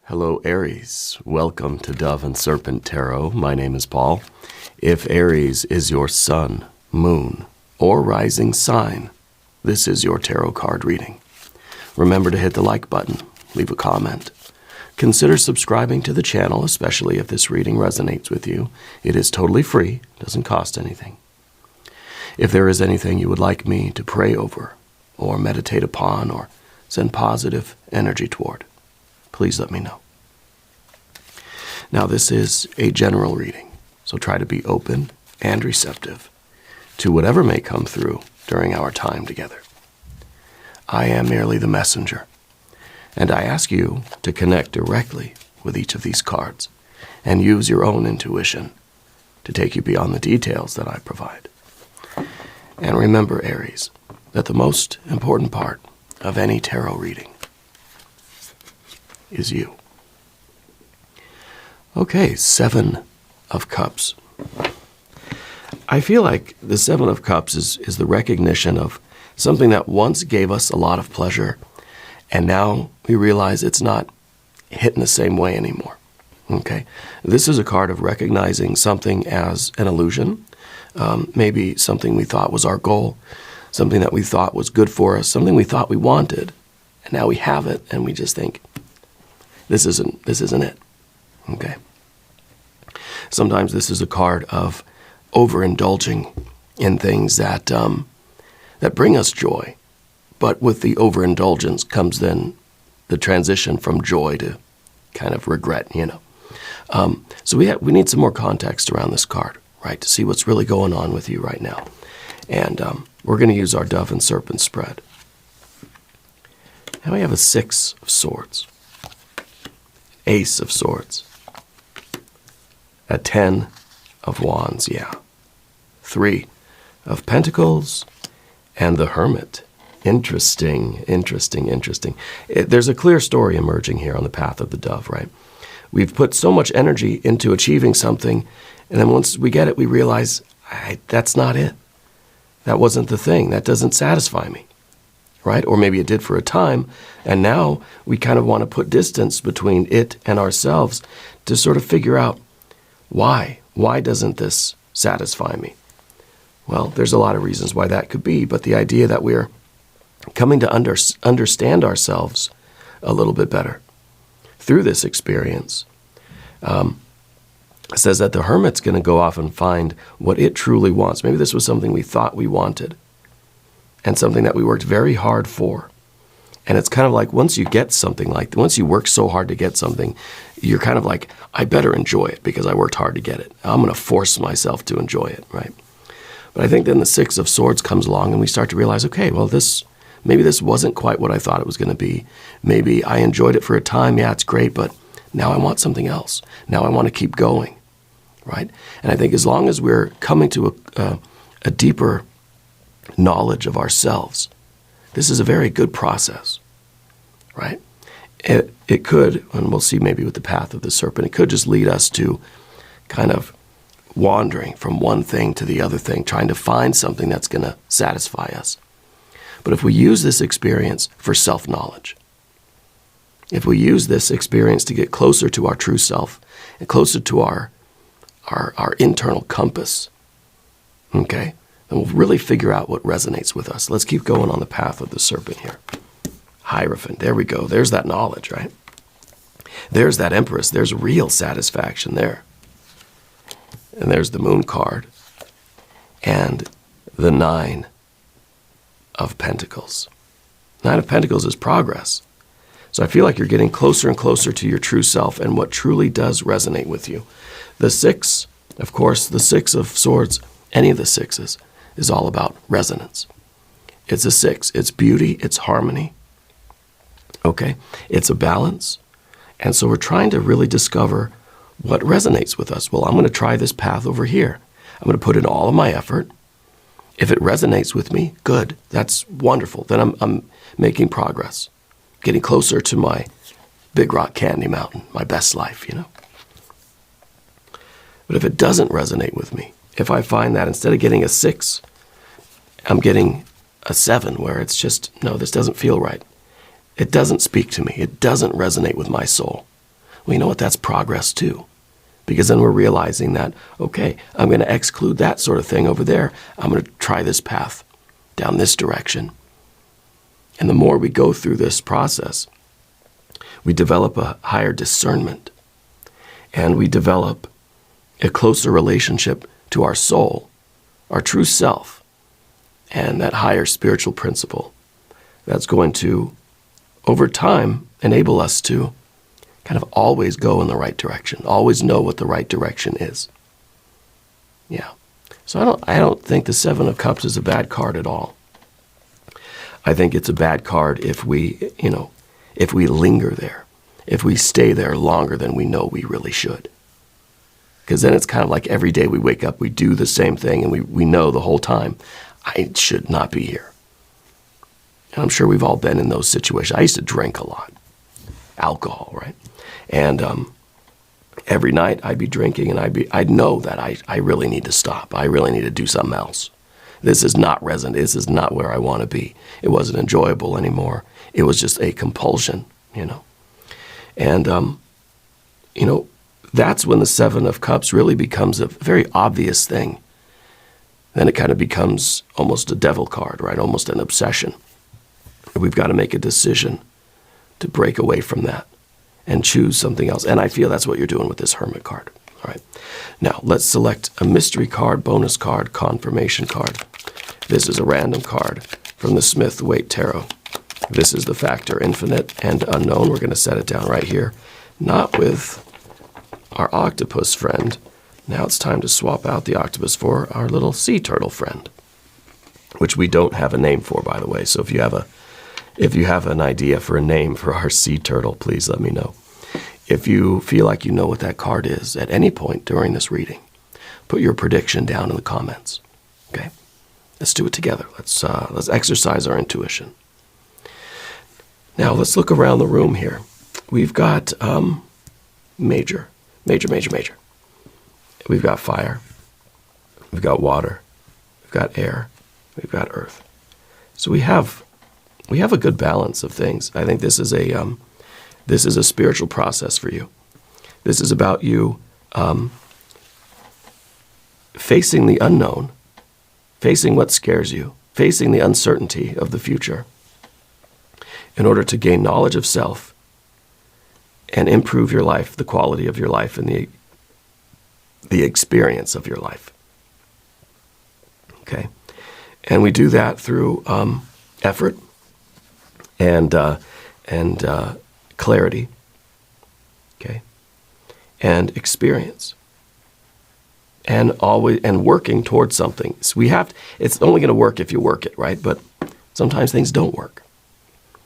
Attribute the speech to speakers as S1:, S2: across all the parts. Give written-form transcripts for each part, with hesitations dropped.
S1: Hello, Aries. Welcome to Dove and Serpent Tarot. My name is Paul. If Aries is your sun, moon, or rising sign, this is your tarot card reading. Remember to hit the like button, leave a comment. Consider subscribing to the channel, especially if this reading resonates with you. It is totally free, doesn't cost anything. If there is anything you would like me to pray over, or meditate upon, or send positive energy toward, please let me know. Now, this is a general reading, so try to be open and receptive to whatever may come through during our time together. I am merely the messenger, and I ask you to connect directly with each of these cards and use your own intuition to take you beyond the details that I provide. And remember, Aries, that the most important part of any tarot reading is you. Okay, Seven of Cups. I feel like the Seven of Cups is the recognition of something that once gave us a lot of pleasure, and now we realize it's not hitting the same way anymore. Okay, this is a card of recognizing something as an illusion, maybe something we thought was our goal, something that we thought was good for us, something we thought we wanted, and now we have it, and we just think, this isn't it. Okay. Sometimes this is a card of overindulging in things that that bring us joy, but with the overindulgence comes then the transition from joy to kind of regret. So we need some more context around this card, right, to see what's really going on with you right now. And we're going to use our Dove and Serpent spread. Now we have a Six of Swords, Ace of Swords, a Ten of Wands, Three of Pentacles, and the Hermit. Interesting. There's a clear story emerging here on the path of the Dove, right? We've put so much energy into achieving something, and then once we get it, we realize, that's not it. That wasn't the thing. That doesn't satisfy me, right? Or maybe it did for a time, and now we kind of want to put distance between it and ourselves to sort of figure out why. Why doesn't this satisfy me? Well, there's a lot of reasons why that could be, but the idea that we're coming to understand ourselves a little bit better through this experience says that the Hermit's going to go off and find what it truly wants. Maybe this was something we thought we wanted and something that we worked very hard for. And it's kind of like once you get something once you work so hard to get something, you're kind of like, I better enjoy it because I worked hard to get it. I'm going to force myself to enjoy it, right? But I think then the Six of Swords comes along and we start to realize, okay, well, maybe this wasn't quite what I thought it was going to be. Maybe I enjoyed it for a time. Yeah, it's great, but now I want something else. Now I want to keep going, right? And I think as long as we're coming to a deeper knowledge of ourselves, this is a very good process, right? It could, and we'll see maybe with the path of the serpent, it could just lead us to kind of wandering from one thing to the other thing, trying to find something that's going to satisfy us. But if we use this experience for self-knowledge, if we use this experience to get closer to our true self and closer to our internal compass, okay, then we'll really figure out what resonates with us. Let's keep going on the path of the serpent here. Hierophant, there we go. There's that knowledge, right? There's that Empress. There's real satisfaction there. And there's the Moon card and the Nine of Pentacles. Nine of Pentacles is progress. So I feel like you're getting closer and closer to your true self and what truly does resonate with you. The Six, of course, the Six of Swords, any of the sixes, is all about resonance. It's a six. It's beauty. It's harmony. Okay? It's a balance. And so we're trying to really discover what resonates with us. Well, I'm going to try this path over here. I'm going to put in all of my effort. If it resonates with me, good. That's wonderful. Then I'm making progress, getting closer to my Big Rock Candy Mountain, my best life, But if it doesn't resonate with me, if I find that instead of getting a 6, I'm getting a 7, where it's just, no, this doesn't feel right. It doesn't speak to me. It doesn't resonate with my soul. well, you know what? That's progress too. Because then we're realizing that, okay, I'm going to exclude that sort of thing over there. I'm going to try this path down this direction. And the more we go through this process, we develop a higher discernment, and we develop a closer relationship to our soul, our true self, and that higher spiritual principle that's going to, over time, enable us to kind of always go in the right direction, always know what the right direction is. Yeah. So I don't think the Seven of Cups is a bad card at all. I think it's a bad card if we linger there, if we stay there longer than we know we really should. Because then it's kind of like every day we wake up, we do the same thing, and we know the whole time, I should not be here. And I'm sure we've all been in those situations. I used to drink a lot, alcohol, right? And every night I'd be drinking, and I'd know that I really need to stop. I really need to do something else. This is not resonant. This is not where I want to be. It wasn't enjoyable anymore. It was just a compulsion, And, that's when the Seven of Cups really becomes a very obvious thing. Then it kind of becomes almost a devil card, right? Almost an obsession. We've got to make a decision to break away from that and choose something else. And I feel that's what you're doing with this Hermit card. All right. Now, let's select a mystery card, bonus card, confirmation card. This is a random card from the Smith-Waite Tarot. This is the factor infinite and unknown. We're going to set it down right here. Not with our octopus friend. Now it's time to swap out the octopus for our little sea turtle friend, which we don't have a name for, by the way. So if you have an idea for a name for our sea turtle, please let me know. If you feel like you know what that card is at any point during this reading, put your prediction down in the comments. Okay? Let's do it together. Let's exercise our intuition. Now let's look around the room here. We've got major. We've got fire. We've got water. We've got air. We've got earth. So we have a good balance of things. I think this is a spiritual process for you. This is about you facing the unknown, facing what scares you, facing the uncertainty of the future in order to gain knowledge of self and improve your life, the quality of your life, and the experience of your life. Okay? And we do that through effort and clarity, okay, and experience, and working towards something. So it's only going to work if you work it, right? But sometimes things don't work.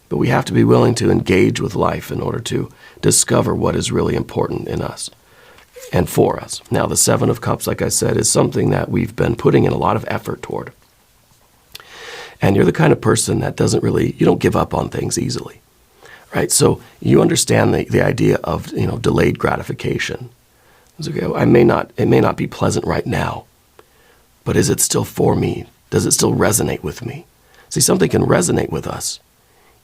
S1: But we have to be willing to engage with life in order to discover what is really important in us and for us. Now, the Seven of Cups, like I said, is something that we've been putting in a lot of effort toward. And you're the kind of person that you don't give up on things easily, right? So you understand the idea of, delayed gratification. It's okay, it may not be pleasant right now, but is it still for me? Does it still resonate with me? See, something can resonate with us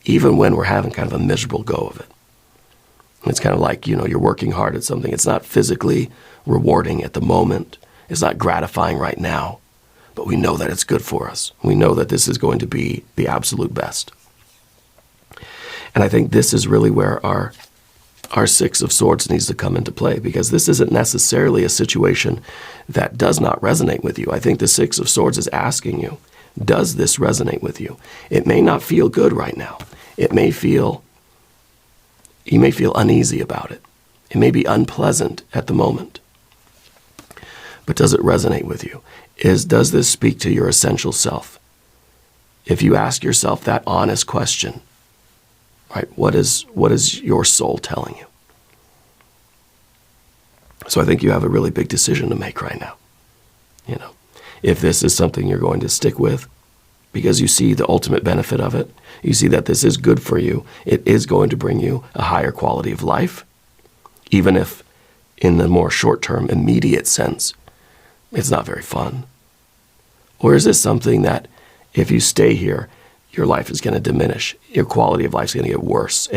S1: even when we're having kind of a miserable go of it. It's kind of like, you're working hard at something. It's not physically rewarding at the moment. It's not gratifying right now. But we know that it's good for us. We know that this is going to be the absolute best. And I think this is really where our Six of Swords needs to come into play, because this isn't necessarily a situation that does not resonate with you. I think the Six of Swords is asking you, does this resonate with you? It may not feel good right now. You may feel uneasy about it. It may be unpleasant at the moment. But does it resonate with you? Does this speak to your essential self? If you ask yourself that honest question, right, what is your soul telling you? So I think you have a really big decision to make right now. If this is something you're going to stick with because you see the ultimate benefit of it, you see that this is good for you, it is going to bring you a higher quality of life, even if in the more short-term, immediate sense, it's not very fun. Or is this something that if you stay here, your life is going to diminish, your quality of life is going to get worse,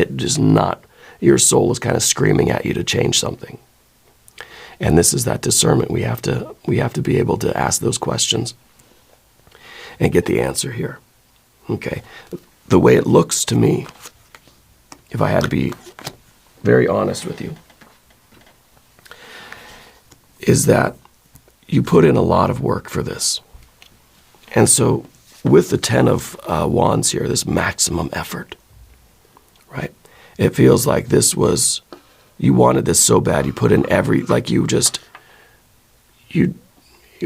S1: your soul is kind of screaming at you to change something. And this is that discernment. We have to be able to ask those questions and get the answer here. Okay. The way it looks to me, if I had to be very honest with you, is that you put in a lot of work for this. And so with the 10 of Wands here, this maximum effort, right? It feels like this was, you wanted this so bad, you put in you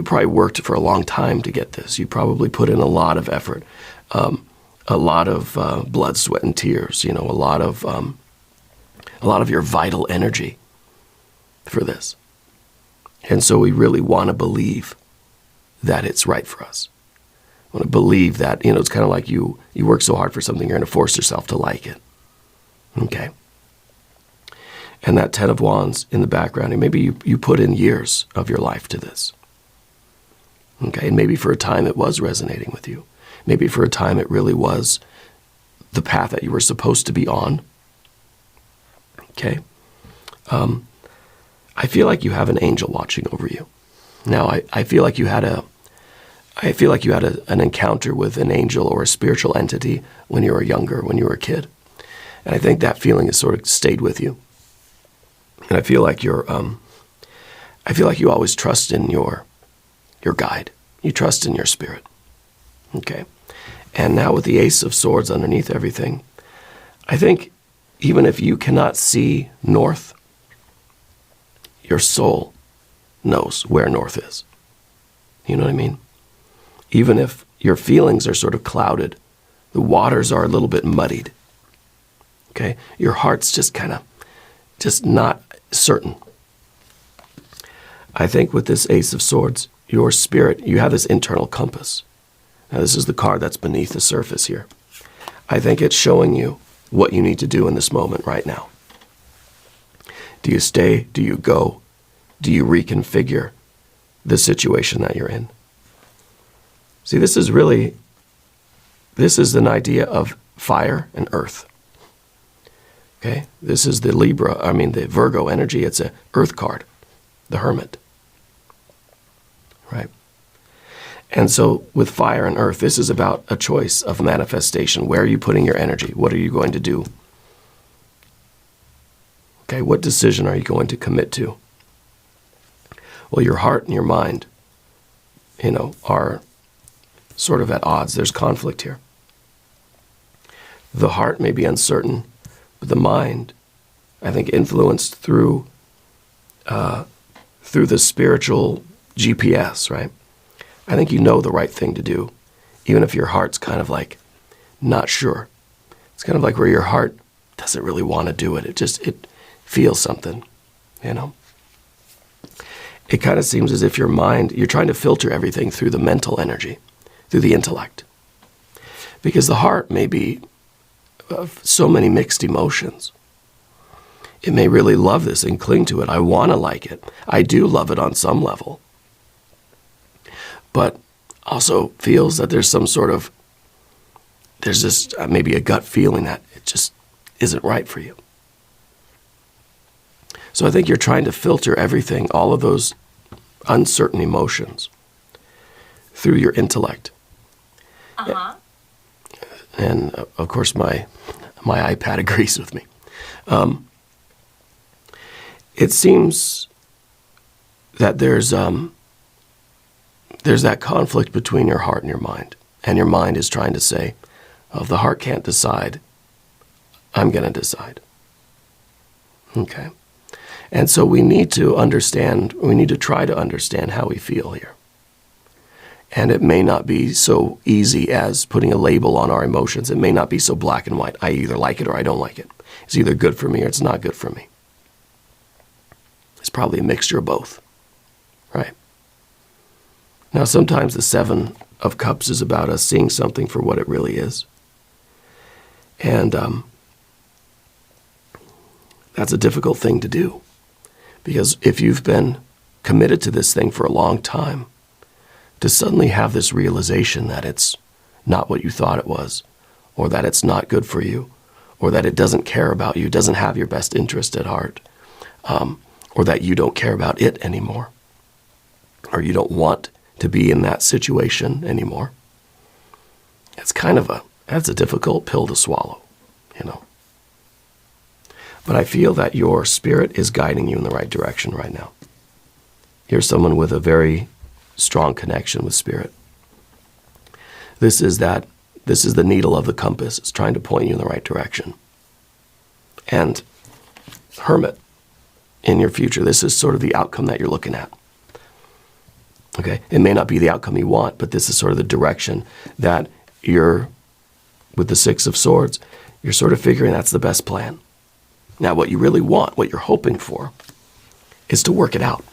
S1: probably worked for a long time to get this. You probably put in a lot of effort, a lot of blood, sweat, and tears, a lot of your vital energy for this. And so we really want to believe that it's right for us. I want to believe that, it's kind of like you work so hard for something, you're going to force yourself to like it. Okay. And that 10 of Wands in the background, and maybe you put in years of your life to this. Okay. And maybe for a time it was resonating with you. Maybe for a time it really was the path that you were supposed to be on. Okay. I feel like you have an angel watching over you. Now, I feel like you had an encounter with an angel or a spiritual entity when you were younger, when you were a kid. And I think that feeling has sort of stayed with you. And I feel like you always trust in your guide. You trust in your spirit. Okay. And now with the Ace of Swords underneath everything, I think even if you cannot see north, your soul knows where north is. You know what I mean? Even if your feelings are sort of clouded, the waters are a little bit muddied. Okay? Your heart's just not certain. I think with this Ace of Swords, your spirit, you have this internal compass. Now this is the card that's beneath the surface here. I think it's showing you what you need to do in this moment right now. Do you stay? Do you go? Do you reconfigure the situation that you're in? See, this is an idea of fire and earth. Okay? This is the the Virgo energy. It's an earth card, the Hermit. Right? And so with fire and earth, this is about a choice of manifestation. Where are you putting your energy? What are you going to do? Okay, what decision are you going to commit to? Well, your heart and your mind, are sort of at odds. There's conflict here. The heart may be uncertain, but the mind, I think, influenced through the spiritual GPS, right? I think you know the right thing to do, even if your heart's kind of like not sure. It's kind of like where your heart doesn't really want to do it. It feels something, It kind of seems as if your mind, you're trying to filter everything through the mental energy, through the intellect. Because the heart may be of so many mixed emotions. It may really love this and cling to it. I want to like it. I do love it on some level. But also feels that there's just maybe a gut feeling that it just isn't right for you. So I think you're trying to filter everything, all of those uncertain emotions, through your intellect. Uh-huh. And of course, my iPad agrees with me. It seems that there's that conflict between your heart and your mind. And your mind is trying to say, oh, if the heart can't decide, I'm going to decide. Okay. And so we need to try to understand how we feel here. And it may not be so easy as putting a label on our emotions. It may not be so black and white. I either like it or I don't like it. It's either good for me or it's not good for me. It's probably a mixture of both, right? Now, sometimes the 7 of Cups is about us seeing something for what it really is. And that's a difficult thing to do. Because if you've been committed to this thing for a long time, to suddenly have this realization that it's not what you thought it was, or that it's not good for you, or that it doesn't care about you, doesn't have your best interest at heart, or that you don't care about it anymore, or you don't want to be in that situation anymore. It's that's a difficult pill to swallow, you know. But I feel that your spirit is guiding you in the right direction right now. You're someone with a very strong connection with spirit. This is the needle of the compass. It's trying to point you in the right direction. And Hermit, in your future, this is sort of the outcome that you're looking at. Okay? It may not be the outcome you want, but this is sort of the direction that you're, with the Six of Swords, you're sort of figuring that's the best plan. Now, what you really want, what you're hoping for, is to work it out.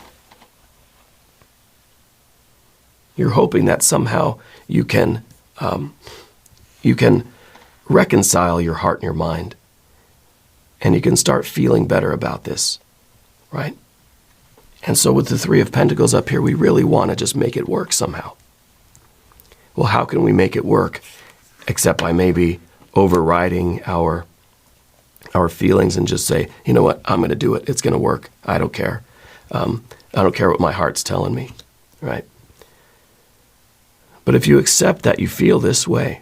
S1: You're hoping that somehow you can reconcile your heart and your mind, and you can start feeling better about this, right? And so with the Three of Pentacles up here, we really want to just make it work somehow. Well, how can we make it work except by maybe overriding our feelings and just say, you know what, I'm going to do it. It's going to work. I don't care. I don't care what my heart's telling me, right? But if you accept that you feel this way,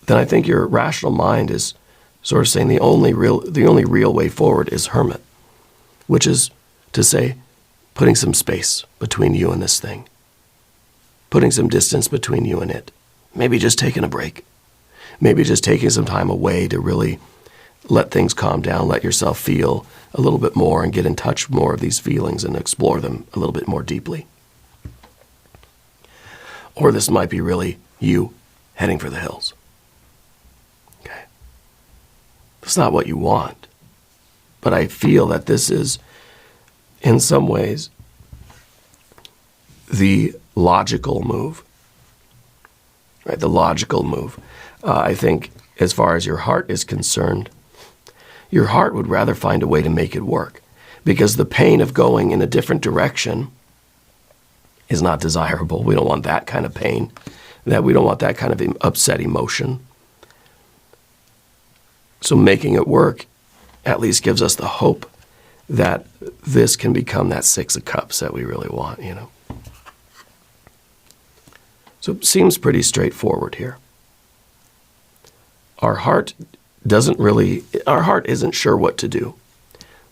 S1: then I think your rational mind is sort of saying the only real way forward is Hermit, which is to say, putting some space between you and this thing, putting some distance between you and it, maybe just taking a break. Maybe just taking some time away to really let things calm down, let yourself feel a little bit more and get in touch more of these feelings and explore them a little bit more deeply. Or this might be really you heading for the hills. Okay. It's not what you want, but I feel that this is, in some ways, the logical move. Right? The logical move. I think as far as your heart is concerned, your heart would rather find a way to make it work, because the pain of going in a different direction is not desirable. We don't want that kind of pain. We don't want that kind of upset emotion. So making it work at least gives us the hope that this can become that Six of Cups that we really want, you know. So it seems pretty straightforward here. Our heart isn't sure what to do.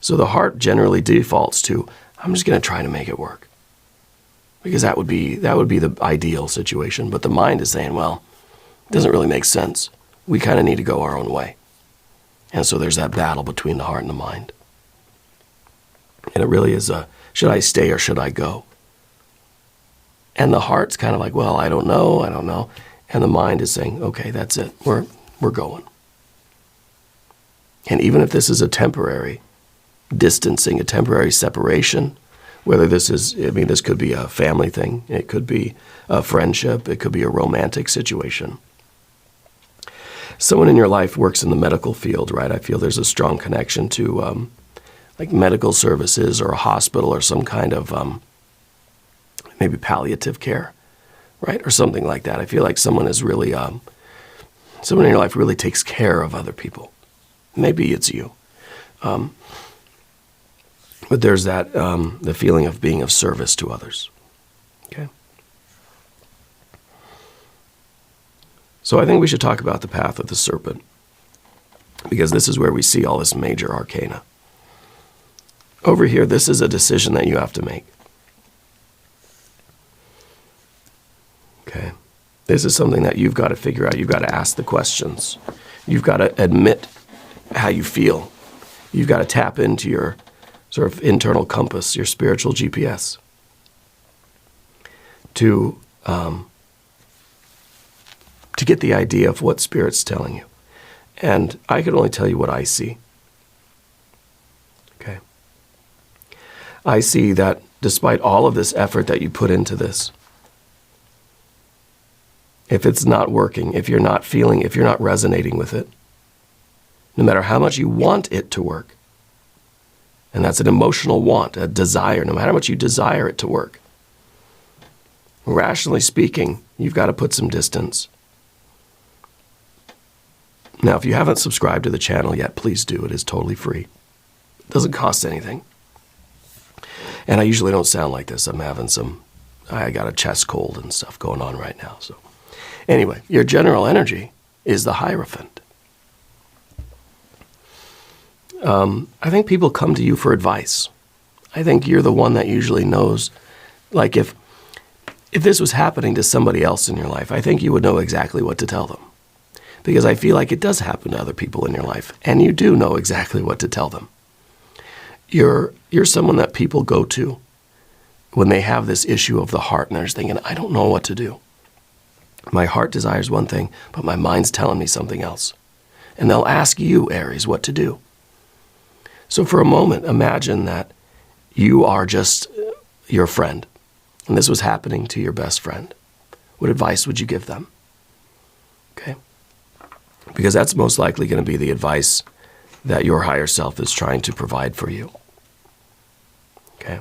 S1: So the heart generally defaults to, I'm just going to try to make it work. Because that would be the ideal situation. But the mind is saying, well, it doesn't really make sense. We kind of need to go our own way. And so there's that battle between the heart and the mind. And it really is should I stay or should I go? And the heart's kind of like, well, I don't know. And the mind is saying, okay, that's it. We're going. And even if this is a temporary distancing, a temporary separation, whether this could be a family thing, it could be a friendship, it could be a romantic situation. Someone in your life works in the medical field, right? I feel there's a strong connection to like medical services or a hospital or some kind of maybe palliative care, right? Or something like that. I feel like someone is really, someone in your life really takes care of other people. Maybe it's you. But there's that, the feeling of being of service to others. Okay? So I think we should talk about the path of the serpent, because this is where we see all this major arcana. Over here, this is a decision that you have to make. Okay? This is something that you've got to figure out. You've got to ask the questions. You've got to admit how you feel. You've got to tap into your sort of internal compass, your spiritual GPS, to get the idea of what Spirit's telling you. And I can only tell you what I see. Okay? I see that despite all of this effort that you put into this, if it's not working, if you're not feeling, if you're not resonating with it, no matter how much you want it to work, and that's an emotional want, a desire, no matter how much you desire it to work, rationally speaking, you've got to put some distance. Now, if you haven't subscribed to the channel yet, please do. It is totally free. It doesn't cost anything. And I usually don't sound like this. I got a chest cold and stuff going on right now. So anyway, your general energy is the Hierophant. I think people come to you for advice. I think you're the one that usually knows, like if this was happening to somebody else in your life, I think you would know exactly what to tell them. Because I feel like it does happen to other people in your life, and you do know exactly what to tell them. You're someone that people go to when they have this issue of the heart and they're just thinking, I don't know what to do. My heart desires one thing, but my mind's telling me something else. And they'll ask you, Aries, what to do. So for a moment, imagine that you are just your friend, and this was happening to your best friend. What advice would you give them? Okay? Because that's most likely going to be the advice that your higher self is trying to provide for you. Okay?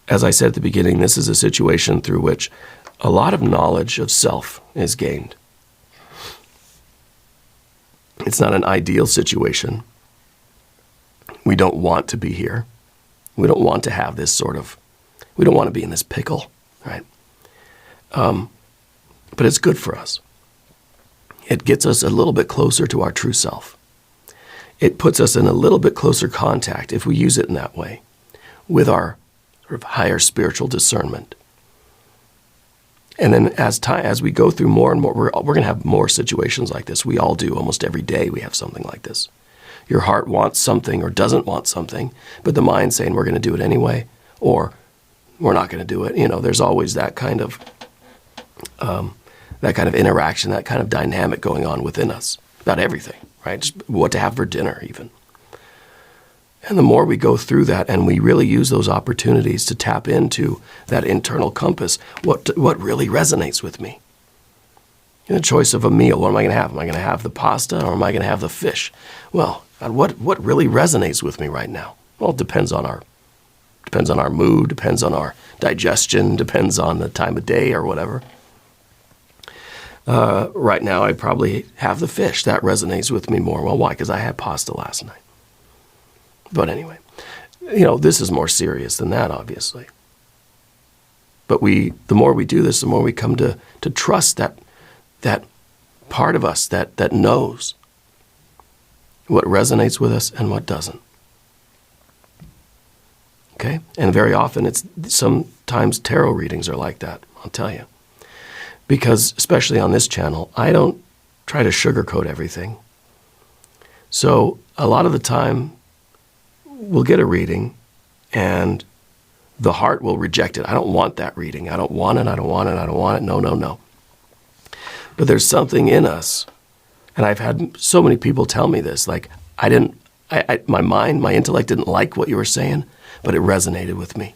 S1: As I said at the beginning, this is a situation through which a lot of knowledge of self is gained. It's not an ideal situation. We don't want to be here. We don't want to have this we don't want to be in this pickle, right? But it's good for us. It gets us a little bit closer to our true self. It puts us in a little bit closer contact, if we use it in that way, with our sort of higher spiritual discernment. And then as we go through more and more, we're going to have more situations like this. We all do. Almost every day we have something like this. Your heart wants something or doesn't want something, but the mind's saying we're going to do it anyway, or we're not going to do it. There's always that kind of interaction, that kind of dynamic going on within us about everything, right? Just what to have for dinner even. And the more we go through that and we really use those opportunities to tap into that internal compass, what really resonates with me? The choice of a meal, what am I going to have? Am I going to have the pasta or am I going to have the fish? Well, God, what really resonates with me right now? Well, it depends on our mood, depends on our digestion, depends on the time of day or whatever. Right now, I probably have the fish. That resonates with me more. Well, why? Because I had pasta last night. But anyway, this is more serious than that, obviously. But the more we do this, the more we come to trust that part of us that knows what resonates with us and what doesn't. Okay? And very often, sometimes tarot readings are like that, I'll tell you. Because, especially on this channel, I don't try to sugarcoat everything. So, a lot of the time, we'll get a reading, and the heart will reject it. I don't want that reading. I don't want it, I don't want it, I don't want it. No, no, no. But there's something in us, and I've had so many people tell me this, like, my intellect didn't like what you were saying, but it resonated with me.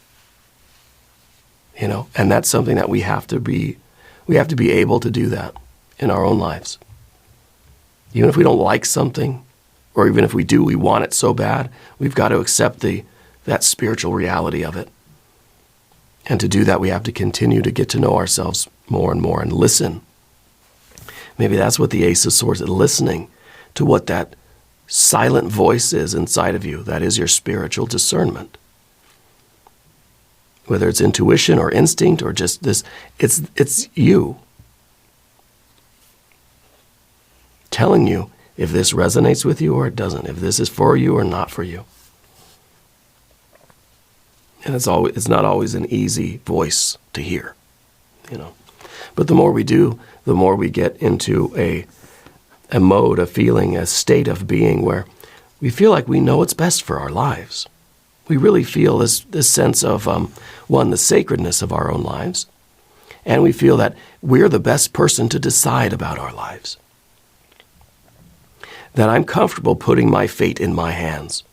S1: And that's something that we have to be able to do that in our own lives. Even if we don't like something, or even if we do, we want it so bad, we've got to accept that spiritual reality of it. And to do that, we have to continue to get to know ourselves more and more and listen. Maybe that's what the Ace of Swords is, listening to what that silent voice is inside of you. That is your spiritual discernment. Whether it's intuition or instinct or just this, it's you telling you if this resonates with you or it doesn't, if this is for you or not for you. And it's not always an easy voice to hear, But the more we do, the more we get into a mode, a feeling, a state of being where we feel like we know what's best for our lives. We really feel this sense of, the sacredness of our own lives, and we feel that we're the best person to decide about our lives. That I'm comfortable putting my fate in my hands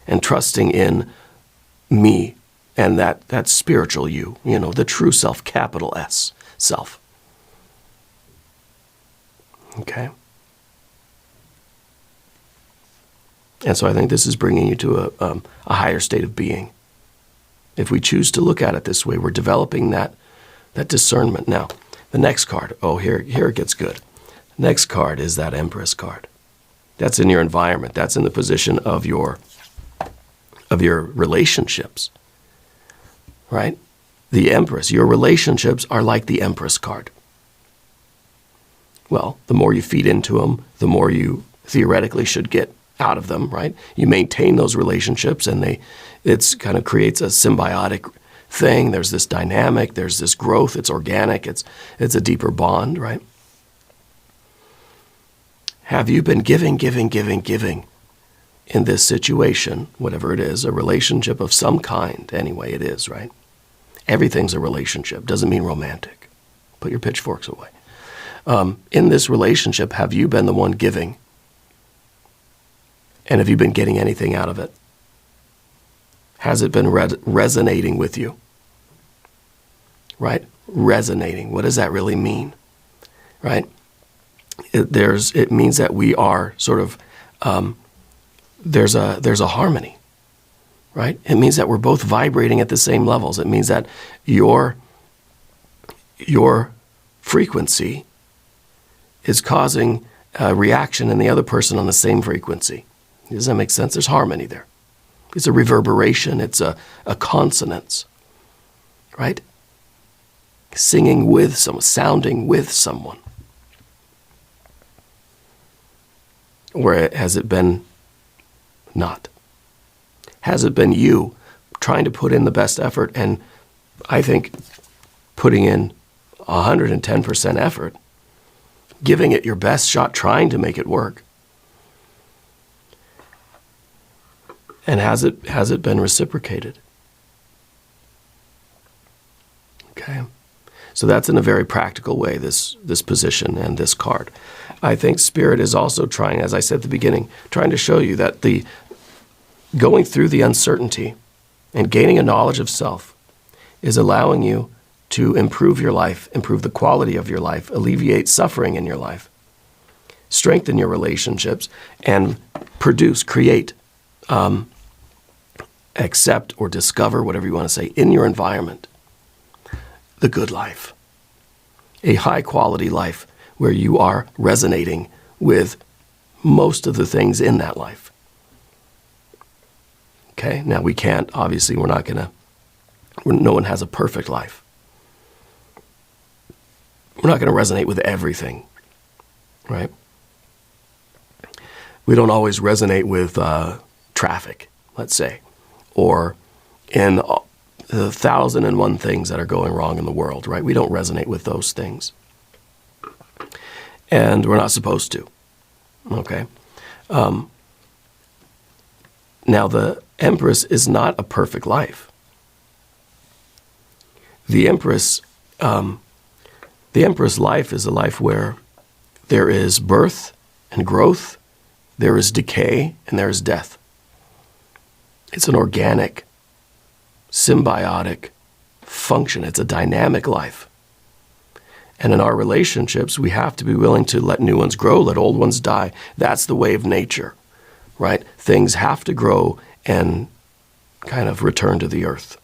S1: and trusting in me and that spiritual you, the true self, capital S, self. Okay? And so I think this is bringing you to a higher state of being. If we choose to look at it this way, we're developing that discernment. Now, The next card, oh, here it gets good. Next card is that Empress card. That's in your environment. That's in the position of your relationships, right? The Empress, your relationships are like the Empress card. Well, the more you feed into them, the more you theoretically should get out of them, right? You maintain those relationships, and it's kind of creates a symbiotic thing. There's this dynamic, there's this growth, it's organic, it's a deeper bond, right? Have you been giving in this situation, whatever it is, a relationship of some kind, anyway it is, right? Everything's a relationship, doesn't mean romantic. Put your pitchforks away. In this relationship, have you been the one giving? And have you been getting anything out of it? Has it been resonating with you? Right? Resonating. What does that really mean? Right? It means that we are sort of, there's a harmony. Right? It means that we're both vibrating at the same levels. It means that your frequency is causing a reaction in the other person on the same frequency. Does that make sense? There's harmony there. It's a reverberation. It's a consonance, right? Singing with someone, sounding with someone. Or has it been not? Has it been you trying to put in the best effort, and I think putting in 110% effort, giving it your best shot, trying to make it work? And has it been reciprocated? Okay. So that's in a very practical way, this position and this card. I think Spirit is also trying, as I said at the beginning, trying to show you that going through the uncertainty and gaining a knowledge of self is allowing you to improve your life, improve the quality of your life, alleviate suffering in your life, strengthen your relationships, and create, accept or discover, whatever you want to say, in your environment, the good life, a high quality life where you are resonating with most of the things in that life. Okay, now we can't, obviously, no one has a perfect life. We're not going to resonate with everything, right? We don't always resonate with traffic, let's say, or in the 1,001 things that are going wrong in the world, right? We don't resonate with those things. And we're not supposed to, okay? Now, the Empress is not a perfect life. The Empress life is a life where there is birth and growth, there is decay, and there is death. It's an organic, symbiotic function. It's a dynamic life. And in our relationships, we have to be willing to let new ones grow, let old ones die. That's the way of nature, right? Things have to grow and kind of return to the earth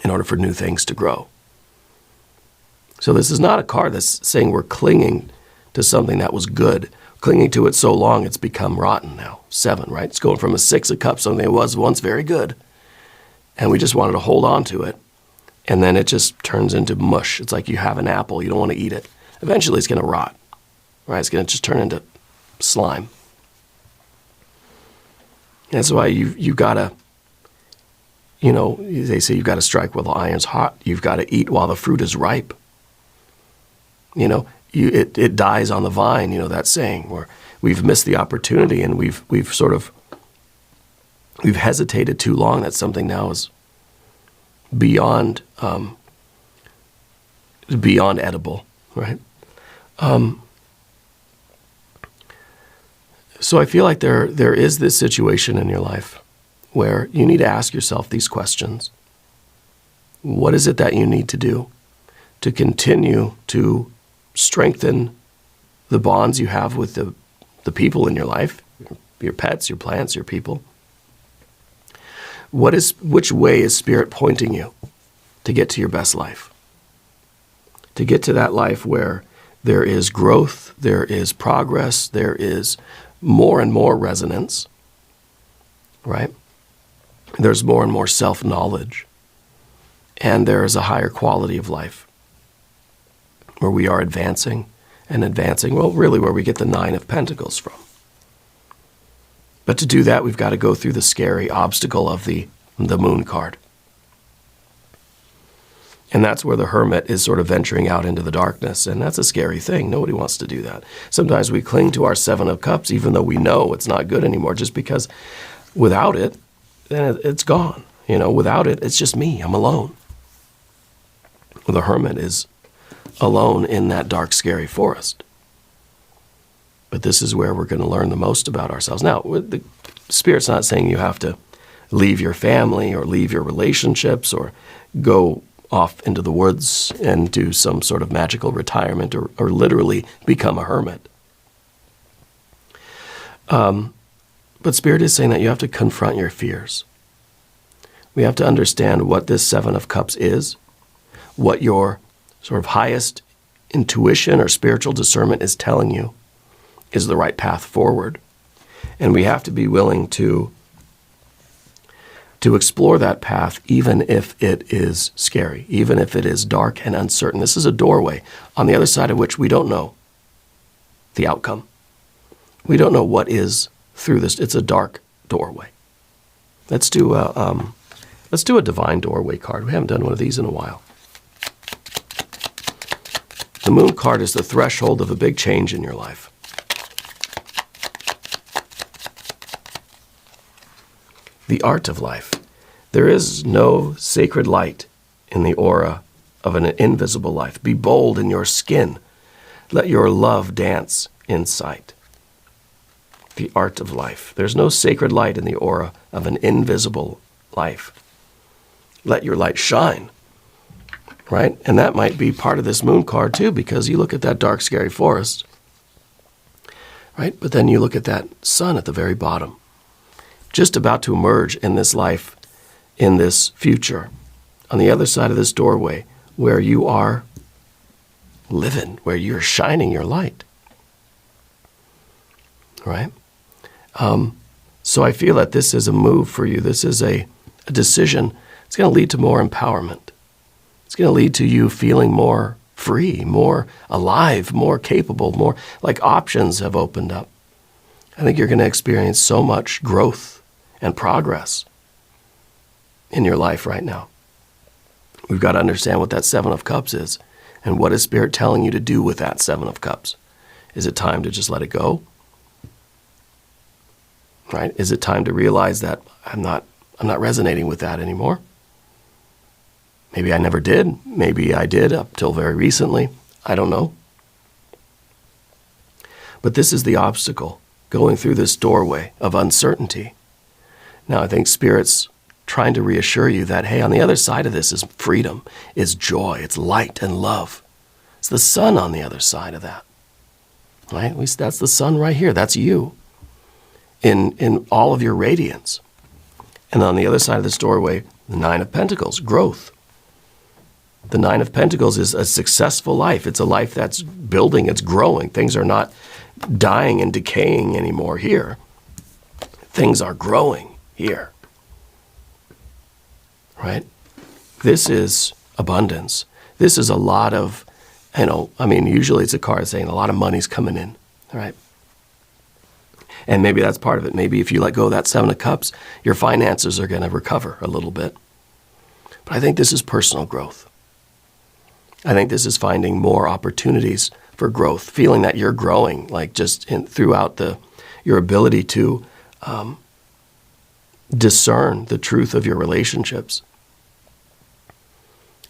S1: in order for new things to grow. So this is not a card that's saying we're clinging to something that was good, clinging to it so long it's become rotten now. 7, right? It's going from a 6 of cups, something that was once very good, and we just wanted to hold on to it, and then it just turns into mush. It's like you have an apple, you don't want to eat it. Eventually it's going to rot, right? It's going to just turn into slime. That's why you got to, they say you've got to strike while the iron's hot. You've got to eat while the fruit is ripe. It dies on the vine, that saying, where we've missed the opportunity and we've hesitated too long that something now is beyond edible, right? So I feel like there is this situation in your life where you need to ask yourself these questions. What is it that you need to do to continue to strengthen the bonds you have with the people in your life, your pets, your plants, your people? Which way is Spirit pointing you to get to your best life? to get to that life where there is growth, there is progress, there is more and more resonance, right? There's more and more self-knowledge, and there is a higher quality of life where we are advancing and advancing, well, really where we get the Nine of Pentacles from. But to do that, we've got to go through the scary obstacle of the Moon card. And that's where the Hermit is sort of venturing out into the darkness, and that's a scary thing. Nobody wants to do that. Sometimes we cling to our Seven of Cups, even though we know it's not good anymore, just because without it, then it's gone. You know, without it, it's just me. I'm alone. The Hermit is alone in that dark, scary forest. But this is where we're going to learn the most about ourselves. Now, the Spirit's not saying you have to leave your family or leave your relationships or go off into the woods and do some sort of magical retirement or literally become a hermit. But Spirit is saying that you have to confront your fears. We have to understand what this Seven of Cups is, what your sort of highest intuition or spiritual discernment is telling you is the right path forward. And we have to be willing to explore that path, even if it is scary, even if it is dark and uncertain. This is a doorway on the other side of which we don't know the outcome. We don't know what is through this. It's a dark doorway. Let's do a divine doorway card. We haven't done one of these in a while. The Moon card is the threshold of a big change in your life. The art of life. There is no sacred light in the aura of an invisible life. Be bold in your skin. Let your love dance in sight. The art of life. There's no sacred light in the aura of an invisible life. Let your light shine. Right? And that might be part of this Moon card too, because you look at that dark, scary forest, right? But then you look at that sun at the very bottom, just about to emerge in this life, in this future, on the other side of this doorway, where you are living, where you're shining your light, right? So I feel that this is a move for you. This is a decision. It's going to lead to more empowerment. It's going to lead to you feeling more free, more alive, more capable, more like options have opened up. I think you're going to experience so much growth and progress in your life right now. We've got to understand what that Seven of Cups is and what is Spirit telling you to do with that Seven of Cups. Is it time to just let it go? Right? Is it time to realize that I'm not resonating with that anymore? Maybe I never did. Maybe I did up till very recently. I don't know. But this is the obstacle, going through this doorway of uncertainty. Now, I think Spirit's trying to reassure you that, hey, on the other side of this is freedom, is joy, it's light and love. It's the sun on the other side of that. Right? At least that's the sun right here. That's you in all of your radiance. And on the other side of this doorway, the Nine of Pentacles, growth. The Nine of Pentacles is a successful life. It's a life that's building, it's growing. Things are not dying and decaying anymore here. Things are growing here. Right? This is abundance. This is a lot of, usually it's a card saying a lot of money's coming in, right? And maybe that's part of it. Maybe if you let go of that Seven of Cups, your finances are going to recover a little bit. But I think this is personal growth. I think this is finding more opportunities for growth, feeling that you're growing, like just throughout your ability to discern the truth of your relationships.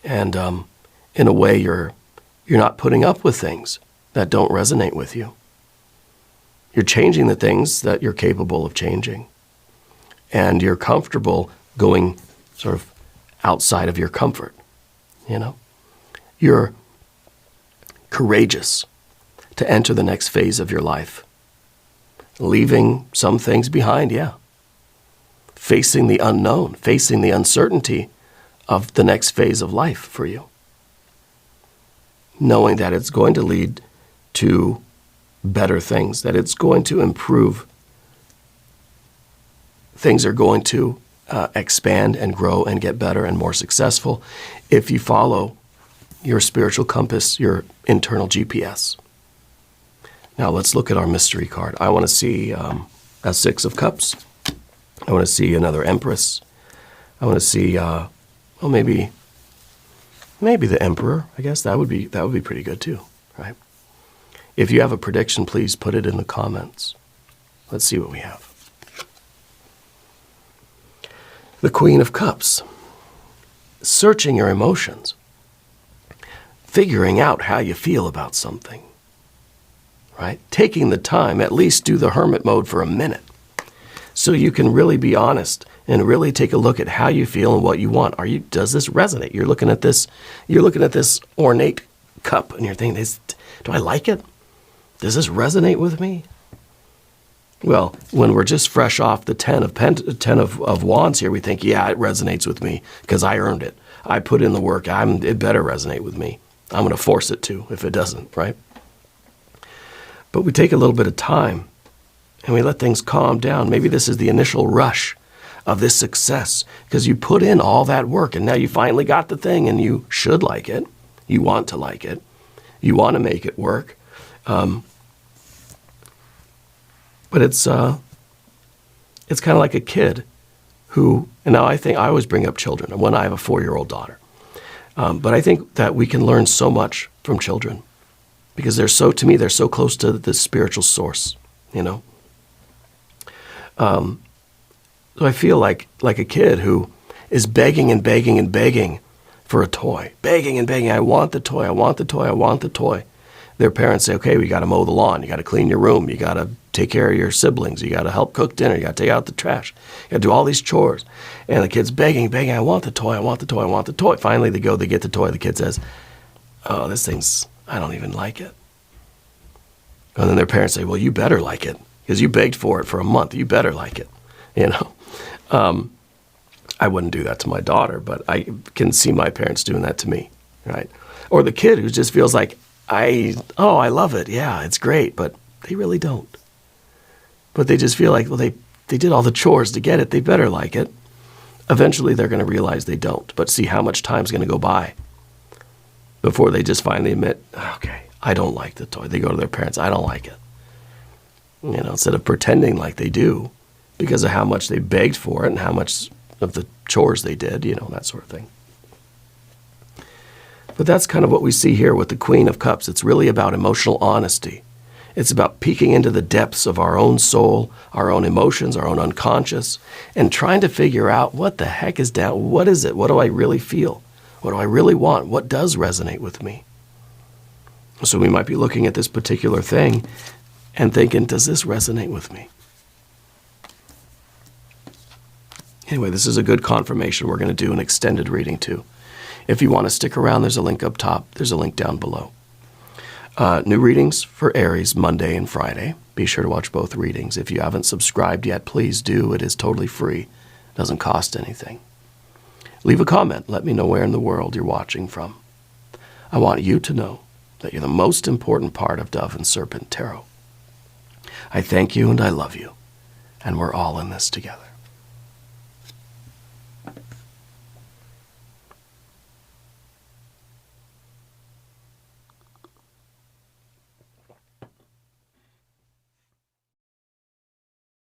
S1: And in a way, you're not putting up with things that don't resonate with you. You're changing the things that you're capable of changing. And you're comfortable going sort of outside of your comfort, you know? You're courageous to enter the next phase of your life. Leaving some things behind, yeah. Facing the unknown, facing the uncertainty of the next phase of life for you. knowing that it's going to lead to better things, that it's going to improve. Things are going to expand and grow and get better and more successful if you follow your spiritual compass, your internal GPS. Now let's look at our mystery card. I want to see a Six of Cups. I want to see another Empress. I want to see, maybe the Emperor. I guess that would be pretty good too, right? If you have a prediction, please put it in the comments. Let's see what we have. The Queen of Cups. Searching your emotions. Figuring out how you feel about something. Right? Taking the time, at least do the hermit mode for a minute. So you can really be honest and really take a look at how you feel and what you want. Does this resonate? You're looking at this ornate cup and you're thinking, do I like it? Does this resonate with me? Well, when we're just fresh off the 10 of Wands here, we think, yeah, it resonates with me because I earned it. I put in the work. It better resonate with me. I'm going to force it to if it doesn't, right? But we take a little bit of time and we let things calm down. Maybe this is the initial rush of this success because you put in all that work and now you finally got the thing and you should like it. You want to like it. You want to make it work. But it's kind of like a kid who, and now I always bring up children when I have a 4-year-old daughter. But I think that we can learn so much from children because to me, they're so close to the spiritual source, you know? So I feel like a kid who is begging and begging and begging for a toy, begging and begging, I want the toy, I want the toy, I want the toy. Their parents say, okay, we got to mow the lawn. You got to clean your room. You got to take care of your siblings. You got to help cook dinner. You got to take out the trash. You got to do all these chores. And the kid's begging, I want the toy, I want the toy, I want the toy. Finally, they get the toy. The kid says, oh, I don't even like it. And then their parents say, well, you better like it because you begged for it for a month. You better like it, you know. I wouldn't do that to my daughter, but I can see my parents doing that to me, right? Or the kid who just feels like, I love it. Yeah, it's great, but they really don't. But they just feel like, well, they did all the chores to get it. They better like it. Eventually, they're going to realize they don't. But see how much time's going to go by before they just finally admit, okay, I don't like the toy. They go to their parents, I don't like it. You know, instead of pretending like they do because of how much they begged for it and how much of the chores they did, you know, that sort of thing. But that's kind of what we see here with the Queen of Cups. It's really about emotional honesty. It's about peeking into the depths of our own soul, our own emotions, our own unconscious, and trying to figure out what the heck is down. What is it? What do I really feel? What do I really want? What does resonate with me? So we might be looking at this particular thing and thinking, does this resonate with me? Anyway, this is a good confirmation. We're going to do an extended reading too. If you want to stick around, there's a link up top. There's a link down below. New readings for Aries Monday and Friday. Be sure to watch both readings. If you haven't subscribed yet, please do. It is totally free. It doesn't cost anything. Leave a comment. Let me know where in the world you're watching from. I want you to know that you're the most important part of Dove and Serpent Tarot. I thank you and I love you. And we're all in this together.